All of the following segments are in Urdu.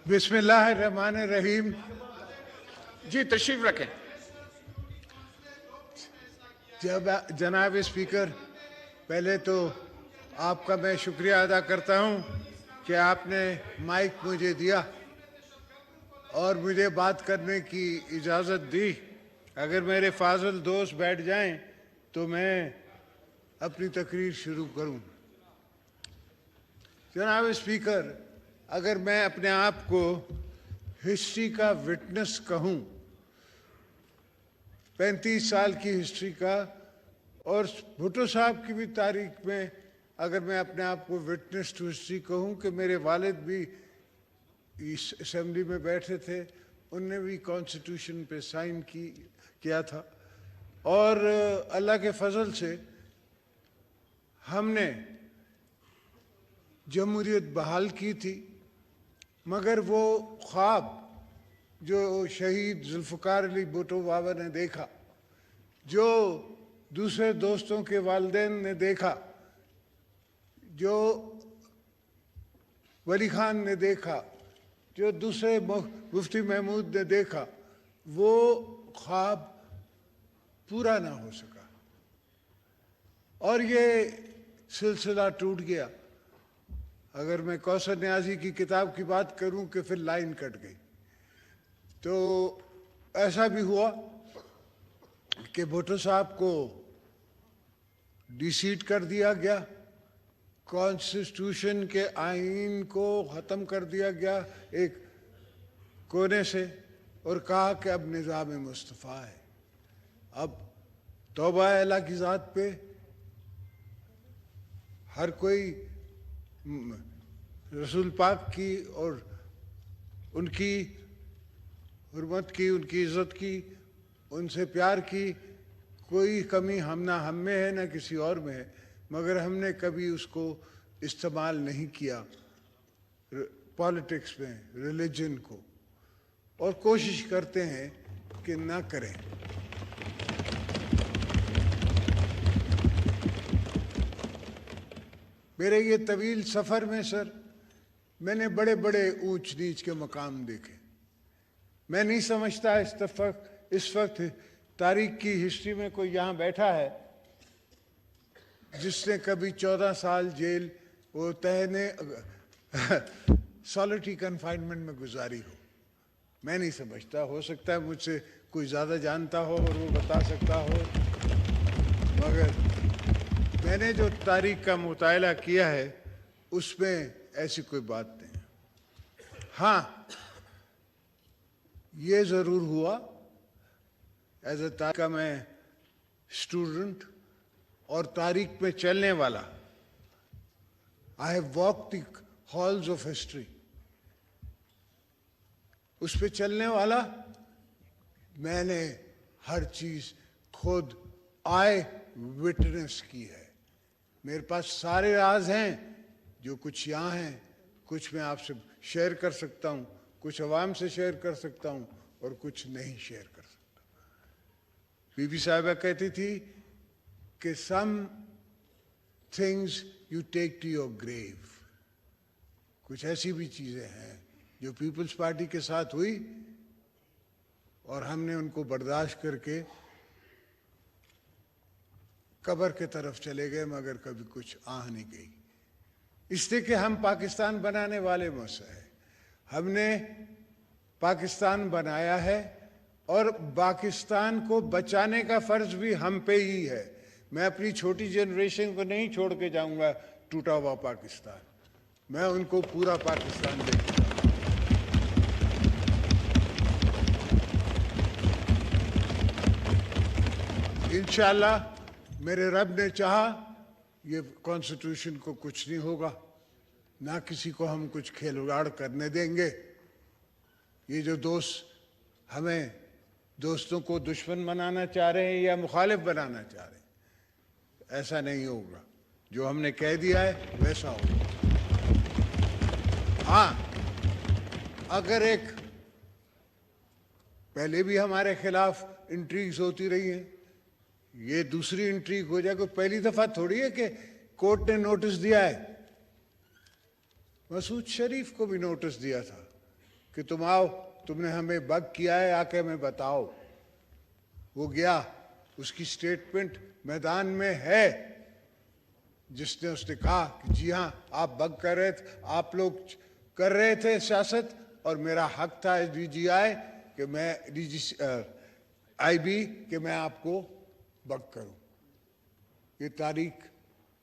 بسم اللہ الرحمن الرحیم. جی تشریف رکھیں. جناب اسپیکر، پہلے تو آپ کا میں شکریہ ادا کرتا ہوں کہ آپ نے مائک مجھے دیا اور مجھے بات کرنے کی اجازت دی. اگر میرے فاضل دوست بیٹھ جائیں تو میں اپنی تقریر شروع کروں. جناب اسپیکر، اگر میں اپنے آپ کو ہسٹری کا وٹنس کہوں، 35 سال کی ہسٹری کا، اور بھٹو صاحب کی بھی تاریخ میں اگر میں اپنے آپ کو وٹنس ٹو ہسٹری کہوں کہ میرے والد بھی اس اسمبلی میں بیٹھے تھے، ان نے بھی کانسٹیٹیوشن پہ سائن کیا تھا، اور اللہ کے فضل سے ہم نے جمہوریت بحال کی تھی. مگر وہ خواب جو شہید ذوالفقار علی بھٹو بابا نے دیکھا، جو دوسرے دوستوں کے والدین نے دیکھا، جو ولی خان نے دیکھا، جو دوسرے مفتی محمود نے دیکھا، وہ خواب پورا نہ ہو سکا اور یہ سلسلہ ٹوٹ گیا. اگر میں کوثر نیازی کی کتاب کی بات کروں کہ پھر لائن کٹ گئی، تو ایسا بھی ہوا کہ بھٹو صاحب کو ڈی سیٹ کر دیا گیا، کانسٹیٹیوشن کے آئین کو ختم کر دیا گیا ایک کونے سے، اور کہا کہ اب نظام مصطفیٰ ہے. اب توبہ ہے اللہ کی ذات پہ. ہر کوئی رسول پاک کی اور ان کی حرمت کی، ان کی عزت کی، ان سے پیار کی کوئی کمی نہ ہم میں ہے نہ کسی اور میں ہے، مگر ہم نے کبھی اس کو استعمال نہیں کیا پالیٹکس میں، ریلیجن کو، اور کوشش کرتے ہیں کہ نہ کریں. میرے یہ طویل سفر میں سر، میں نے بڑے بڑے اونچ نیچ کے مقام دیکھے. میں نہیں سمجھتا اس وقت تاریخ کی ہسٹری میں کوئی یہاں بیٹھا ہے جس نے کبھی 14 سال جیل وہ تہنے سالٹری کنفائنمنٹ میں گزاری ہو. میں نہیں سمجھتا. ہو سکتا ہے مجھ سے کوئی زیادہ جانتا ہو اور وہ بتا سکتا ہو، مگر میں نے جو تاریخ کا مطالعہ کیا ہے اس میں ایسی کوئی بات نہیں. ہاں، یہ ضرور ہوا ایز اے تاریخ کا میں اسٹوڈنٹ اور تاریخ میں چلنے والا، I have walk the halls of history, اس پہ چلنے والا میں نے ہر چیز خود آئے وٹنس کی ہے. میرے پاس سارے راز ہیں، جو کچھ یہاں ہیں کچھ میں آپ سے شیئر کر سکتا ہوں، کچھ عوام سے شیئر کر سکتا ہوں اور کچھ نہیں شیئر کر سکتا. بی بی صاحبہ کہتی تھی کہ some things you take to your grave. کچھ ایسی بھی چیزیں ہیں جو پیپلز پارٹی کے ساتھ ہوئی اور ہم نے ان کو برداشت کر کے قبر کے طرف چلے گئے، مگر کبھی کچھ آہ نہیں گئی. اس لیے کہ ہم پاکستان بنانے والے موثر ہیں. ہم نے پاکستان بنایا ہے اور پاکستان کو بچانے کا فرض بھی ہم پہ ہی ہے. میں اپنی چھوٹی جنریشن کو نہیں چھوڑ کے جاؤں گا ٹوٹا ہوا پاکستان. میں ان کو پورا پاکستان دے دوں گا. انشاءاللہ میرے رب نے چاہا یہ کانسٹیٹیوشن کو کچھ نہیں ہوگا، نہ کسی کو ہم کچھ کھلواڑ کرنے دیں گے. یہ جو دوست ہمیں دوستوں کو دشمن بنانا چاہ رہے ہیں یا مخالف بنانا چاہ رہے ہیں، ایسا نہیں ہوگا. جو ہم نے کہہ دیا ہے ویسا ہوگا. ہاں، اگر ایک پہلے بھی ہمارے خلاف انٹریگز ہوتی رہی ہیں، یہ دوسری انٹریگ ہو جائے. کوئی پہلی دفعہ تھوڑی ہے کہ کورٹ نے نوٹس دیا ہے. مسعود شریف کو بھی نوٹس دیا تھا کہ تم آؤ, تم نے ہمیں بگ کیا ہے, آ کے ہمیں بتاؤ. وہ گیا, اس کی سٹیٹمنٹ میدان میں ہے, جس نے اس نے کہا کہ جی ہاں آپ بگ کر رہے تھے, آپ لوگ کر رہے تھے سیاست, اور میرا حق تھا ڈی جی آئی کہ میں آئی بی کہ میں آپ کو بگ کروں. یہ تاریخ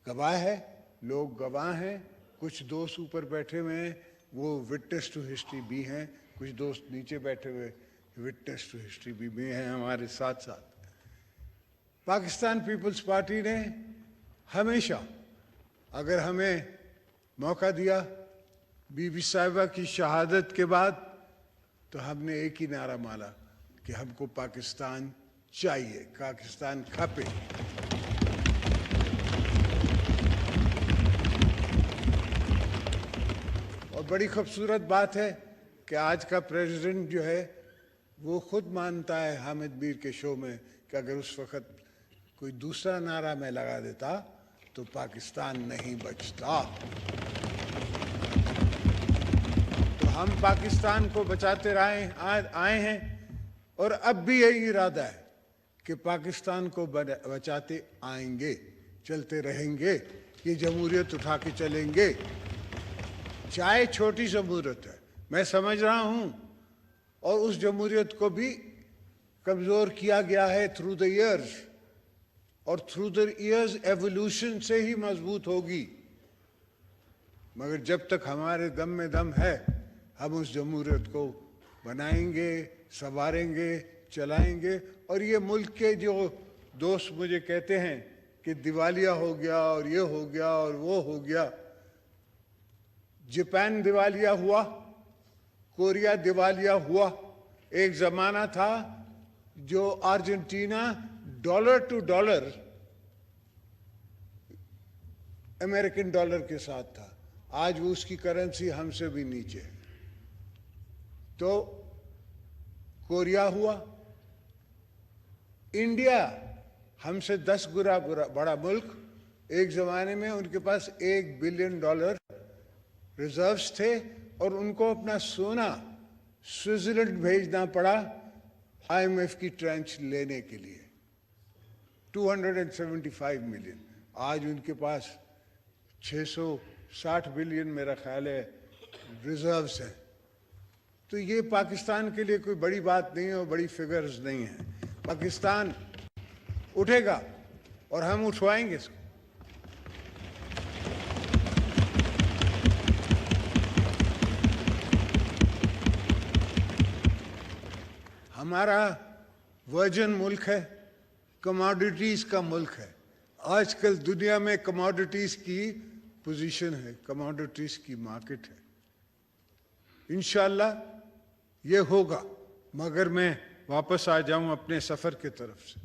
گواہ ہے, لوگ گواہ ہیں, کچھ دوست اوپر بیٹھے ہوئے ہیں وہ وٹنس ٹو ہسٹری بھی ہیں, کچھ دوست نیچے بیٹھے ہوئے وٹنس ٹو ہسٹری بھی ہیں ہمارے ساتھ ساتھ. پاکستان پیپلز پارٹی نے ہمیشہ اگر ہمیں موقع دیا, بی بی صاحبہ کی شہادت کے بعد, تو ہم نے ایک ہی نعرہ مارا کہ ہم کو پاکستان چاہیے, پاکستان کھپے. اور بڑی خوبصورت بات ہے کہ آج کا پریزیڈنٹ جو ہے وہ خود مانتا ہے حامد میر کے شو میں کہ اگر اس وقت کوئی دوسرا نعرہ میں لگا دیتا تو پاکستان نہیں بچتا. تو ہم پاکستان کو بچاتے آئے ہیں, اور اب بھی یہی ارادہ ہے کہ پاکستان کو بچاتے آئیں گے, چلتے رہیں گے, یہ جمہوریت اٹھا کے چلیں گے. چاہے چھوٹی جمہوریت ہے, میں سمجھ رہا ہوں, اور اس جمہوریت کو بھی کمزور کیا گیا ہے تھرو دا ایئرز, اور تھرو دا ایئرز ایوولوشن سے ہی مضبوط ہوگی. مگر جب تک ہمارے دم میں دم ہے ہم اس جمہوریت کو بنائیں گے, سنواریں گے, چلائیں گے. اور یہ ملک کے جو دوست مجھے کہتے ہیں کہ دیوالیہ ہو گیا اور یہ ہو گیا اور وہ ہو گیا, جاپان دیوالیہ ہوا, کوریا دیوالیہ ہوا. ایک زمانہ تھا جو Argentina dollar to dollar American dollar کے ساتھ تھا, آج وہ اس کی کرنسی ہم سے بھی نیچے ہے. تو کوریا ہوا. انڈیا ہم سے 10 گنا بڑا ملک, ایک زمانے میں ان کے پاس $1 بلین ریزروز تھے, اور ان کو اپنا سونا سوئٹزرلینڈ بھیجنا پڑا آئی ایم ایف کی ٹرانچ لینے کے لیے, 275 ملین. آج ان کے پاس 660 بلین میرا خیال ہے ریزروز ہیں. تو یہ پاکستان کے لیے کوئی بڑی بات نہیں ہے اور بڑی فگرز نہیں ہیں. پاکستان اٹھے گا اور ہم اٹھوائیں گے اس کو. ہمارا ورجن ملک ہے, کموڈیٹیز کا ملک ہے. آج کل دنیا میں کموڈیٹیز کی پوزیشن ہے, کموڈیٹیز کی مارکیٹ ہے. انشاءاللہ یہ ہوگا. مگر میں واپس آ جاؤں اپنے سفر کی طرف سے.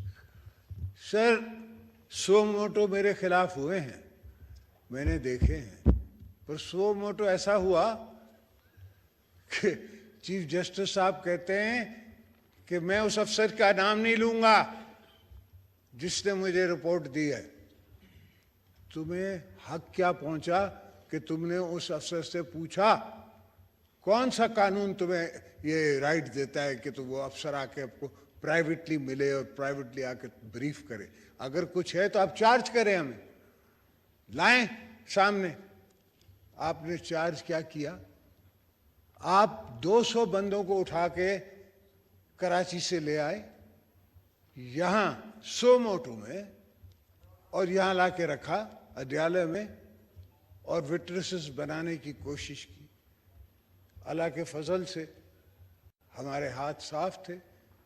سر, 100 موٹو میرے خلاف ہوئے ہیں, میں نے دیکھے ہیں, پر 100 موٹو ایسا ہوا کہ چیف جسٹس صاحب کہتے ہیں کہ میں اس افسر کا نام نہیں لوں گا جس نے مجھے رپورٹ دی ہے. تمہیں حق کیا پہنچا کہ تم نے اس افسر سے پوچھا؟ کون سا قانون تمہیں یہ رائٹ دیتا ہے کہ وہ افسر آ کے آپ کو پرائیویٹلی ملے اور پرائیویٹلی آ کے بریف کرے؟ اگر کچھ ہے تو آپ چارج کریں, ہمیں لائیں سامنے. آپ نے چارج کیا کیا؟ آپ 200 بندوں کو اٹھا کے کراچی سے لے آئے یہاں 100 موٹو میں, اور یہاں لا کے رکھا اڈیالہ میں, اور وٹنسز بنانے کی کوشش کی. اللہ کے فضل سے ہمارے ہاتھ صاف تھے,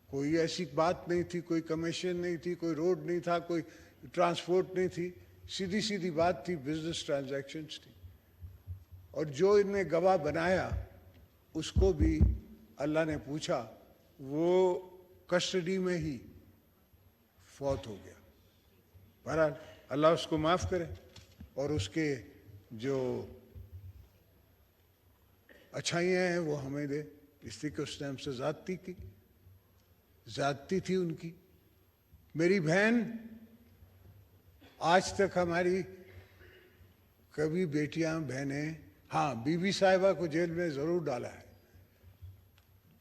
کوئی ایسی بات نہیں تھی, کوئی کمیشن نہیں تھی, کوئی روڈ نہیں تھا, کوئی ٹرانسپورٹ نہیں تھی, سیدھی سیدھی بات تھی, بزنس ٹرانزیکشنز تھی. اور جو ان نے گواہ بنایا اس کو بھی اللہ نے پوچھا, وہ کسٹڈی میں ہی فوت ہو گیا. بہرحال اللہ اس کو معاف کرے اور اس کے جو اچھائیاں ہیں وہ ہمیں دے. اس لیے کہ اس نے ہم سے زیادتی کی, زیادتی تھی ان کی. میری بہن آج تک ہماری کبھی بیٹیاں بہنیں, ہاں بی بی صاحبہ کو جیل میں ضرور ڈالا ہے,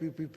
PPP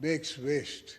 makes waste.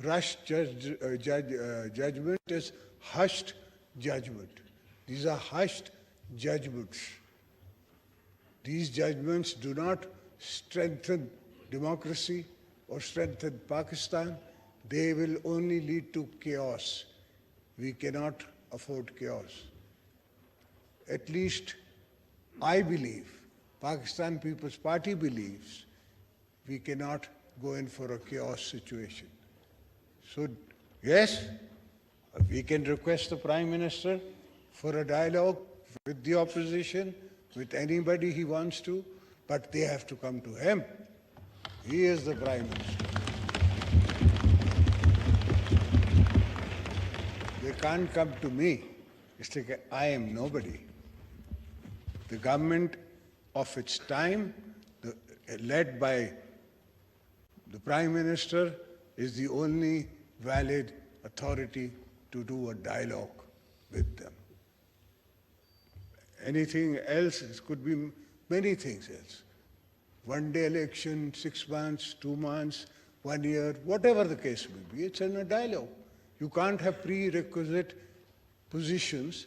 rush judgment is hushed judgment. These are hushed judgments. These judgments do not strengthen democracy or strengthen Pakistan. They will only lead to chaos. We cannot afford chaos. At least I believe, Pakistan People's Party believes, we cannot go in for a chaos situation. So, yes, we can request the Prime Minister for a dialogue with the opposition, with anybody he wants to, but they have to come to him. He is the Prime Minister. They can't come to me. It's like I am nobody. The government of its time, led by the Prime Minister, is the only valid authority to do a dialogue with them. Anything else, it could be many things else. One day election, 6 months, 2 months, 1 year, whatever the case may be, it's in a dialogue. You can't have prerequisite positions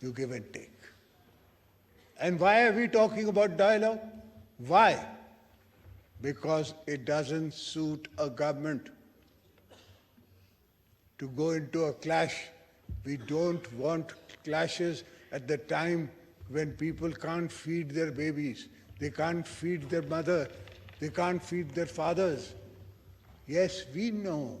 You give and take. And why are we talking about dialogue? Why? Because it doesn't suit a government to go into a clash. We don't want clashes at the time when people can't feed their babies, they can't feed their mother, they can't feed their fathers. Yes, we know.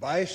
22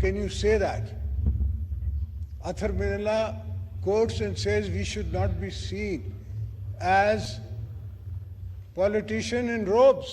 Can you say that? Athar Minella quotes and says we should not be seen as politician in robes.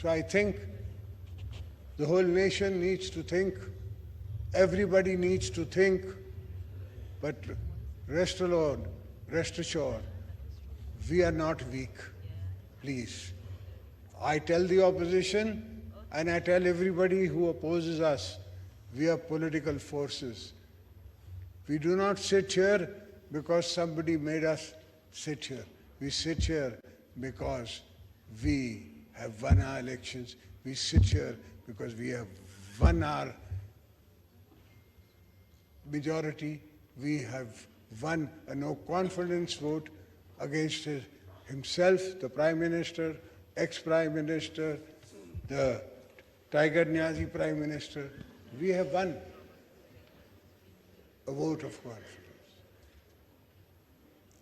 So I think the whole nation needs to think, everybody needs to think, but rest alone, rest assured, we are not weak. Please. I tell the opposition and I tell everybody who opposes us, we are political forces. We do not sit here because somebody made us sit here. We sit here because we have won our elections. We sit here because we have won our majority. We have won a no confidence vote against himself, the Prime Minister, ex-Prime Minister, the Tiger Niazi Prime Minister. We have won a vote of confidence.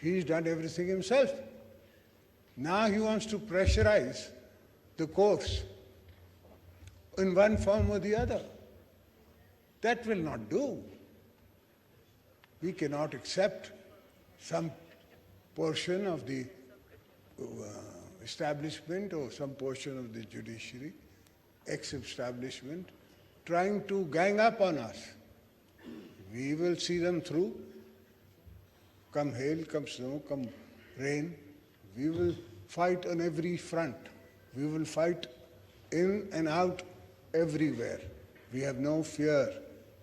He's done everything himself. Now he wants to pressurize the courts in one form or the other. That will not do. We cannot accept some portion of the establishment or some portion of the judiciary, ex-establishment, trying to gang up on us. We will see them through. Come hail, come snow, come rain. We will fight on every front. We will fight in and out everywhere. We have no fear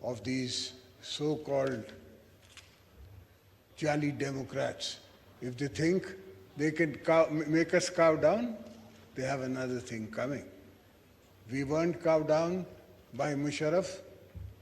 of these so-called jolly Democrats. If they think they can make us cow down, they have another thing coming. We weren't cowed down by Musharraf,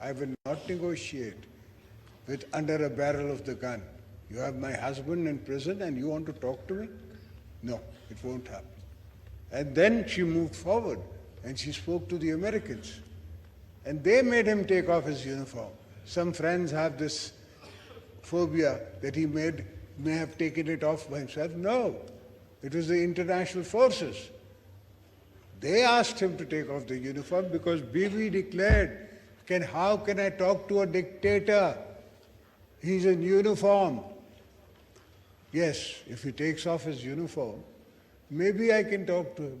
I will not negotiate with under a barrel of the gun. You have my husband in prison and you want to talk to me? No, it won't happen. And then she moved forward and she spoke to the Americans. And they made him take off his uniform. Some friends have this phobia that he may have taken it off by himself. No, it was the international forces. They asked him to take off the uniform because Bibi declared, how can I talk to a dictator? He's in uniform. Yes, if he takes off his uniform, maybe I can talk to him.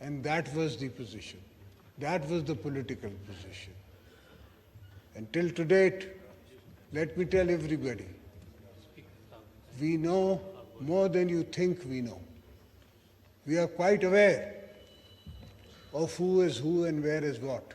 And that was the position. That was the political position. And till to date, let me tell everybody, we know more than you think we know. We are quite aware of who is who and where is what.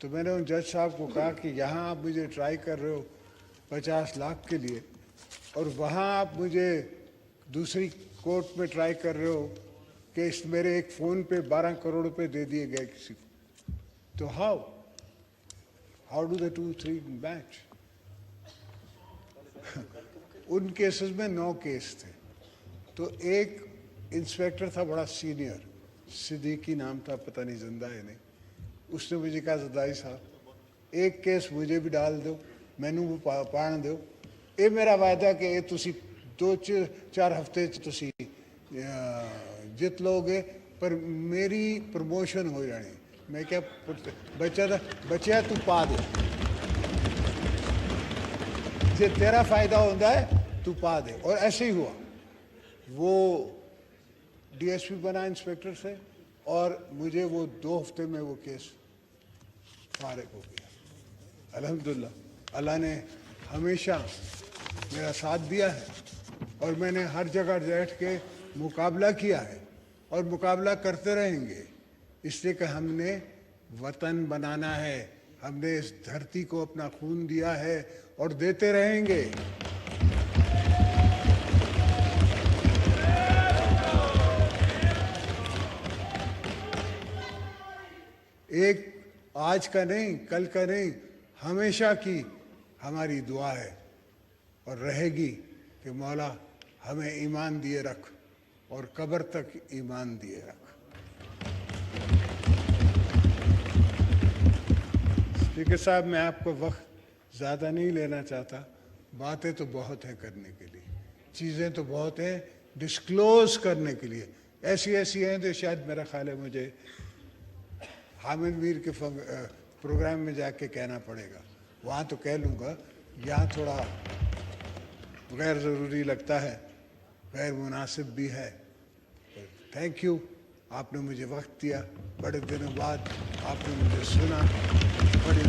تو میں نے ان جج صاحب کو کہا کہ یہاں آپ مجھے ٹرائی کر رہے ہو 50 لاکھ کے لیے اور وہاں آپ مجھے دوسری کورٹ میں ٹرائی کر رہے ہو کہ اس میرے ایک فون پہ 12 کروڑ روپے دے دیے گئے کسی کو. تو how do the 2-3 match? In cases میں 9 کیس تھے. تو ایک انسپیکٹر تھا بڑا سینئر, صدیقی نام تھا, پتہ نہیں زندہ ہے نہیں, اس نے مجھے کہا زدائی صاحب ایک کیس مجھے بھی ڈال دو, مینوں بھی پان دو, یہ میرا وعدہ کہ یہ تسی 2-4 ہفتے تسی جت لو گے پر میری پروموشن ہو جانی. میں کیا بچہ تو پا دے, جی تیرا فائدہ ہوتا ہے تو پا دے. اور ایسے ہی ہوا, وہ ڈی ایس پی بنا انسپیکٹر سے اور مجھے وہ 2 ہفتے میں وہ کیس فارغ ہو گیا. الحمدللہ اللہ نے ہمیشہ میرا ساتھ دیا ہے اور میں نے ہر جگہ بیٹھ کے مقابلہ کیا ہے اور مقابلہ کرتے رہیں گے, اس لیے کہ ہم نے وطن بنانا ہے, ہم نے اس دھرتی کو اپنا خون دیا ہے اور دیتے رہیں گے. ایک آج کا نہیں, کل کا نہیں, ہمیشہ کی ہماری دعا ہے اور رہے گی کہ مولا ہمیں ایمان دیے رکھ اور قبر تک ایمان دیے رکھ. اسپیکر صاحب میں آپ کو وقت زیادہ نہیں لینا چاہتا, باتیں تو بہت ہیں کرنے کے لیے, چیزیں تو بہت ہیں ڈسکلوز کرنے کے لیے, ایسی ہیں تو شاید میرا خیال ہے مجھے حامد میر کے پروگرام میں جا کے کہنا پڑے گا, وہاں تو کہہ لوں گا, یہاں تھوڑا غیر ضروری لگتا ہے, غیر مناسب بھی ہے. تھینک یو, آپ نے مجھے وقت دیا, بڑے دنوں بعد آپ نے مجھے سنا, بڑی